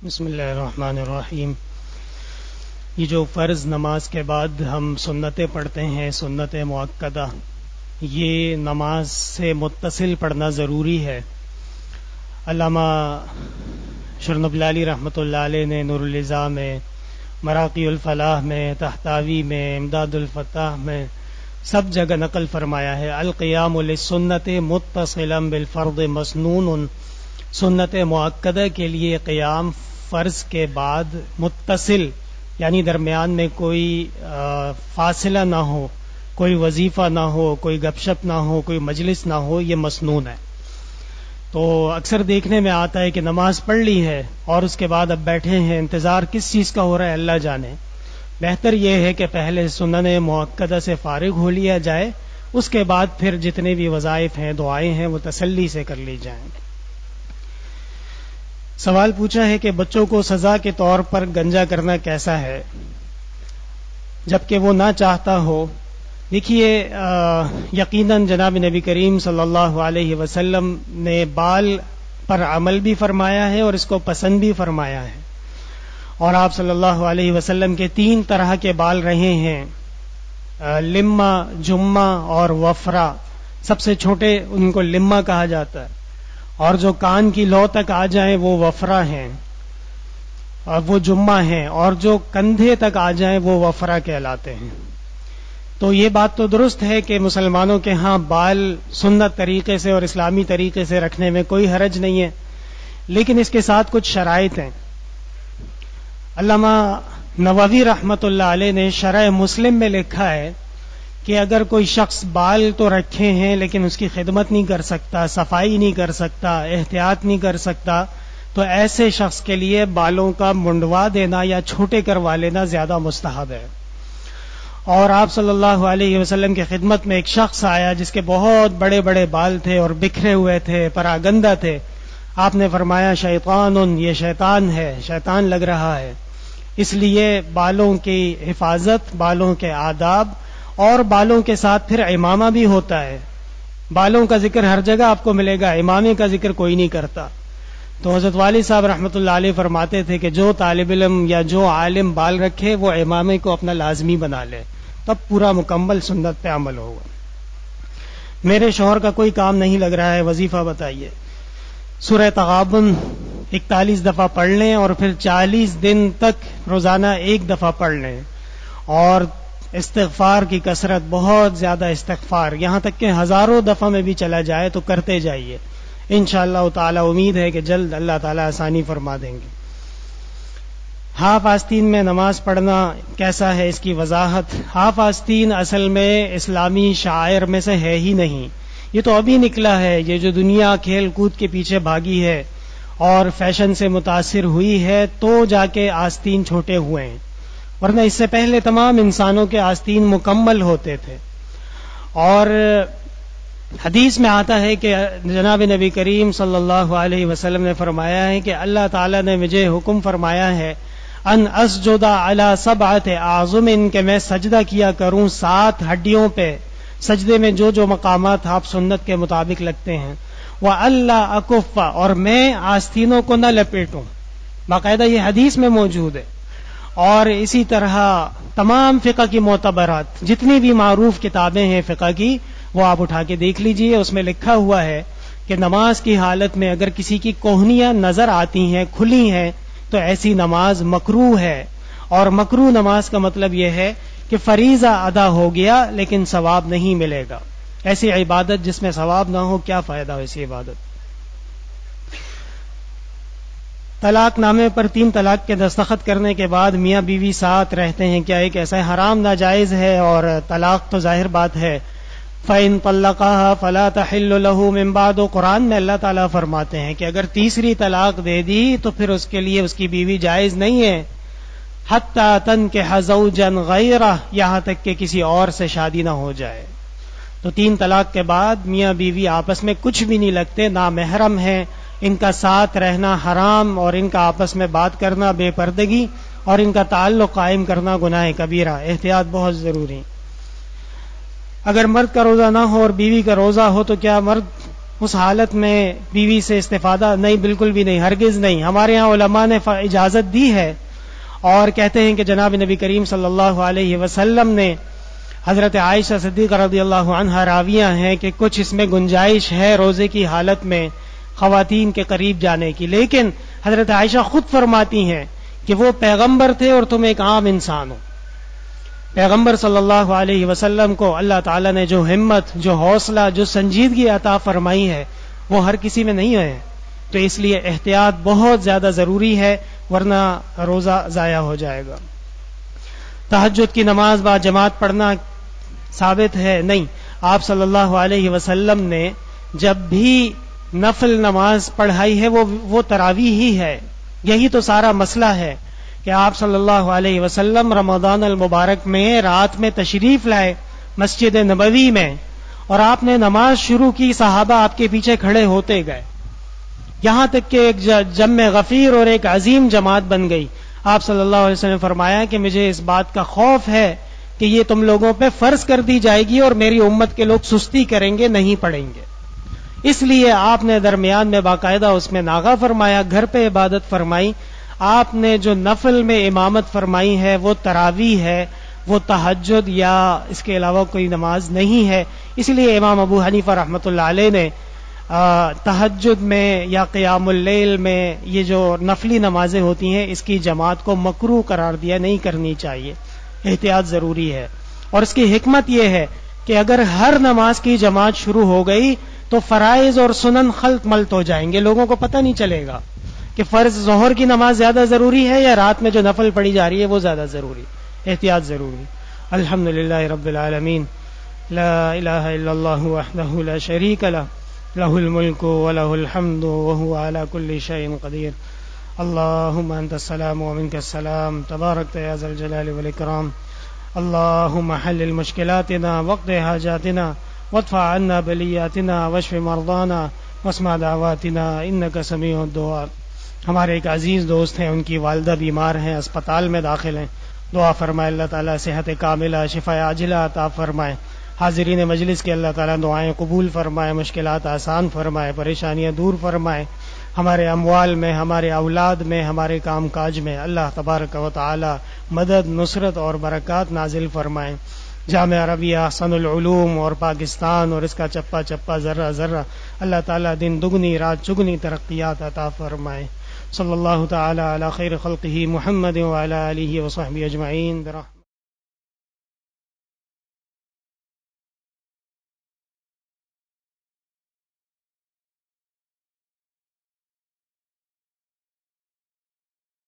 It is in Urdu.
بسم اللہ الرحمن الرحیم. یہ جو فرض نماز کے بعد ہم سنتیں پڑھتے ہیں، سنت مؤکدہ، یہ نماز سے متصل پڑھنا ضروری ہے. علامہ شرنب لالی رحمۃ اللہ علیہ نے نور الزا میں، مراقی الفلاح میں، تحتاوی میں، امداد الفتاح میں سب جگہ نقل فرمایا ہے القیام للسنت متصلا بالفرض مسنون. سنت مؤکدہ کے لیے قیام فرض کے بعد متصل، یعنی درمیان میں کوئی فاصلہ نہ ہو، کوئی وظیفہ نہ ہو، کوئی گپ شپ نہ ہو، کوئی مجلس نہ ہو، یہ مسنون ہے. تو اکثر دیکھنے میں آتا ہے کہ نماز پڑھ لی ہے اور اس کے بعد اب بیٹھے ہیں، انتظار کس چیز کا ہو رہا ہے اللہ جانے. بہتر یہ ہے کہ پہلے سنن مؤکدہ سے فارغ ہو لیا جائے، اس کے بعد پھر جتنے بھی وظائف ہیں، دعائیں ہیں، وہ تسلی سے کر لی جائیں. سوال پوچھا ہے کہ بچوں کو سزا کے طور پر گنجا کرنا کیسا ہے جبکہ وہ نہ چاہتا ہو. دیکھیے، یقیناً جناب نبی کریم صلی اللہ علیہ وسلم نے بال پر عمل بھی فرمایا ہے اور اس کو پسند بھی فرمایا ہے. اور آپ صلی اللہ علیہ وسلم کے 3 طرح کے بال رہے ہیں، لما، جمہ اور وفرا. سب سے چھوٹے ان کو لما کہا جاتا ہے، اور جو کان کی لو تک آ جائیں وہ وفرا ہیں اور وہ جمہ ہیں، اور جو کندھے تک آ جائیں وہ وفرا کہلاتے ہیں. تو یہ بات تو درست ہے کہ مسلمانوں کے ہاں بال سنت طریقے سے اور اسلامی طریقے سے رکھنے میں کوئی حرج نہیں ہے، لیکن اس کے ساتھ کچھ شرائط ہیں. علامہ نووی رحمۃ اللہ علیہ نے شرح مسلم میں لکھا ہے کہ اگر کوئی شخص بال تو رکھے ہیں لیکن اس کی خدمت نہیں کر سکتا، صفائی نہیں کر سکتا، احتیاط نہیں کر سکتا، تو ایسے شخص کے لیے بالوں کا منڈوا دینا یا چھوٹے کروا لینا زیادہ مستحب ہے. اور آپ صلی اللہ علیہ وسلم کی خدمت میں ایک شخص آیا جس کے بہت بڑے بڑے بال تھے اور بکھرے ہوئے تھے، پراگندہ تھے. آپ نے فرمایا شیطان، یہ شیطان ہے، شیطان لگ رہا ہے. اس لیے بالوں کی حفاظت، بالوں کے آداب، اور بالوں کے ساتھ پھر امامہ بھی ہوتا ہے. بالوں کا ذکر ہر جگہ آپ کو ملے گا، امامے کا ذکر کوئی نہیں کرتا. تو حضرت والی صاحب رحمۃ اللہ علیہ فرماتے تھے کہ جو طالب علم یا جو عالم بال رکھے وہ امامے کو اپنا لازمی بنا لے، تب پورا مکمل سنت پہ عمل ہوگا. میرے شوہر کا کوئی کام نہیں لگ رہا ہے، وظیفہ بتائیے. سورہ تغابن 41 دفعہ پڑھ لیں اور پھر 40 دن تک روزانہ 1 دفعہ پڑھ لیں، اور استغفار کی کثرت، بہت زیادہ استغفار، یہاں تک کہ ہزاروں دفعہ میں بھی چلا جائے تو کرتے جائیے. انشاءاللہ تعالی امید ہے کہ جلد اللہ تعالی آسانی فرما دیں گے. ہاف آستین میں نماز پڑھنا کیسا ہے، اس کی وضاحت. ہاف آستین اصل میں اسلامی شعائر میں سے ہے ہی نہیں. یہ تو ابھی نکلا ہے، یہ جو دنیا کھیل کود کے پیچھے بھاگی ہے اور فیشن سے متاثر ہوئی ہے تو جا کے آستین چھوٹے ہوئے ہیں، ورنہ اس سے پہلے تمام انسانوں کے آستین مکمل ہوتے تھے. اور حدیث میں آتا ہے کہ جناب نبی کریم صلی اللہ علیہ وسلم نے فرمایا ہے کہ اللہ تعالیٰ نے مجھے حکم فرمایا ہے ان اسجد علی 7 اعظم، کہ میں سجدہ کیا کروں 7 ہڈیوں پہ. سجدے میں جو جو مقامات آپ سنت کے مطابق لگتے ہیں. وَأَلَّا أَكُفَّ، اور میں آستینوں کو نہ لپیٹوں. باقاعدہ یہ حدیث میں موجود ہے. اور اسی طرح تمام فقہ کی معتبرات، جتنی بھی معروف کتابیں ہیں فقہ کی، وہ آپ اٹھا کے دیکھ لیجئے. اس میں لکھا ہوا ہے کہ نماز کی حالت میں اگر کسی کی کوہنیاں نظر آتی ہیں، کھلی ہیں، تو ایسی نماز مکروہ ہے. اور مکروہ نماز کا مطلب یہ ہے کہ فریضہ ادا ہو گیا لیکن ثواب نہیں ملے گا. ایسی عبادت جس میں ثواب نہ ہو، کیا فائدہ ہو ایسی عبادت. طلاق نامے پر 3 طلاق کے دستخط کرنے کے بعد میاں بیوی ساتھ رہتے ہیں، کیا ایک ایسا حرام ناجائز ہے؟ اور طلاق تو ظاہر بات ہے، فَإِن طَلَّقَهَا فَلَا تَحِلُّ لَهُ مِن بَعْدُ. قرآن میں اللہ تعالیٰ فرماتے ہیں کہ اگر تیسری طلاق دے دی تو پھر اس کے لیے اس کی بیوی جائز نہیں ہے. حَتَّى تَنكِحَ زَوْجًا غَيْرَهُ، یہاں تک کہ کسی اور سے شادی نہ ہو جائے. تو 3 طلاق کے بعد میاں بیوی آپس میں کچھ بھی نہیں لگتے، نامحرم ہیں، ان کا ساتھ رہنا حرام، اور ان کا آپس میں بات کرنا بے پردگی، اور ان کا تعلق قائم کرنا گناہ کبیرہ. احتیاط بہت ضروری. اگر مرد کا روزہ نہ ہو اور بیوی کا روزہ ہو تو کیا مرد اس حالت میں بیوی سے استفادہ نہیں، بالکل بھی نہیں، ہرگز نہیں. ہمارے ہاں علماء نے اجازت دی ہے اور کہتے ہیں کہ جناب نبی کریم صلی اللہ علیہ وسلم نے حضرت عائشہ صدیقہ رضی اللہ عنہا راویہ ہیں کہ کچھ اس میں گنجائش ہے روزے کی حالت میں خواتین کے قریب جانے کی، لیکن حضرت عائشہ خود فرماتی ہیں کہ وہ پیغمبر تھے اور تم ایک عام انسان ہو. پیغمبر صلی اللہ علیہ وسلم کو اللہ تعالیٰ نے جو ہمت، جو حوصلہ، جو سنجیدگی عطا فرمائی ہے وہ ہر کسی میں نہیں ہے. تو اس لیے احتیاط بہت زیادہ ضروری ہے، ورنہ روزہ ضائع ہو جائے گا. تہجد کی نماز با جماعت پڑھنا ثابت ہے؟ نہیں. آپ صلی اللہ علیہ وسلم نے جب بھی نفل نماز پڑھائی ہے وہ تراویح ہی ہے. یہی تو سارا مسئلہ ہے کہ آپ صلی اللہ علیہ وسلم رمضان المبارک میں رات میں تشریف لائے مسجد نبوی میں، اور آپ نے نماز شروع کی، صحابہ آپ کے پیچھے کھڑے ہوتے گئے، یہاں تک کہ ایک جمع غفیر اور ایک عظیم جماعت بن گئی. آپ صلی اللہ علیہ وسلم نے فرمایا کہ مجھے اس بات کا خوف ہے کہ یہ تم لوگوں پہ فرض کر دی جائے گی اور میری امت کے لوگ سستی کریں گے، نہیں پڑھیں گے. اس لیے آپ نے درمیان میں باقاعدہ اس میں ناغہ فرمایا، گھر پہ عبادت فرمائی. آپ نے جو نفل میں امامت فرمائی ہے وہ تراویح ہے، وہ تہجد یا اس کے علاوہ کوئی نماز نہیں ہے. اس لیے امام ابو حنیفہ رحمۃ اللہ علیہ نے تہجد میں یا قیام اللیل میں یہ جو نفلی نمازیں ہوتی ہیں اس کی جماعت کو مکروہ قرار دیا، نہیں کرنی چاہیے، احتیاط ضروری ہے. اور اس کی حکمت یہ ہے کہ اگر ہر نماز کی جماعت شروع ہو گئی تو فرائض اور سنن خلط ملط ہو جائیں گے، لوگوں کو پتہ نہیں چلے گا کہ فرض ظہر کی نماز زیادہ ضروری ہے یا رات میں جو نفل پڑھی جا رہی ہے وہ زیادہ ضروری. احتیاط ضروری. الحمدللہ رب العالمین، لا الہ الا اللہ وحدہ لا شریک لہ، لہ الملک ولہ الحمد وہو علی کل شیء قدیر. اللہم انت السلام ومنک السلام، تبارکت یا ذا الجلال والاکرام. اللہم حلل مشکلاتنا واقض حاجاتنا وادفع عنا بلیاتنا واشف مرضانا واسمع دعواتنا انک سمیع الدعاء. ہمارے ایک عزیز دوست ہیں، ان کی والدہ بیمار ہیں، اسپتال میں داخل ہیں. دعا فرمائے اللہ تعالیٰ صحت کاملہ، شفا عاجلہ عطا فرمائے. حاضرین مجلس کے اللہ تعالیٰ دعائیں قبول فرمائے، مشکلات آسان فرمائے، پریشانیاں دور فرمائے. ہمارے اموال میں، ہمارے اولاد میں، ہمارے کام کاج میں اللہ تبارک و تعالی مدد، نصرت اور برکات نازل فرمائے. جامعہ عربیہ احسن العلوم اور پاکستان اور اس کا چپا چپا ذرہ ذرہ اللہ تعالیٰ دن دگنی رات چگنی ترقیات عطا فرمائے. صلی اللہ تعالی علی خیر خلقہ محمد وعلی آلہ وصحبہ اجمعین.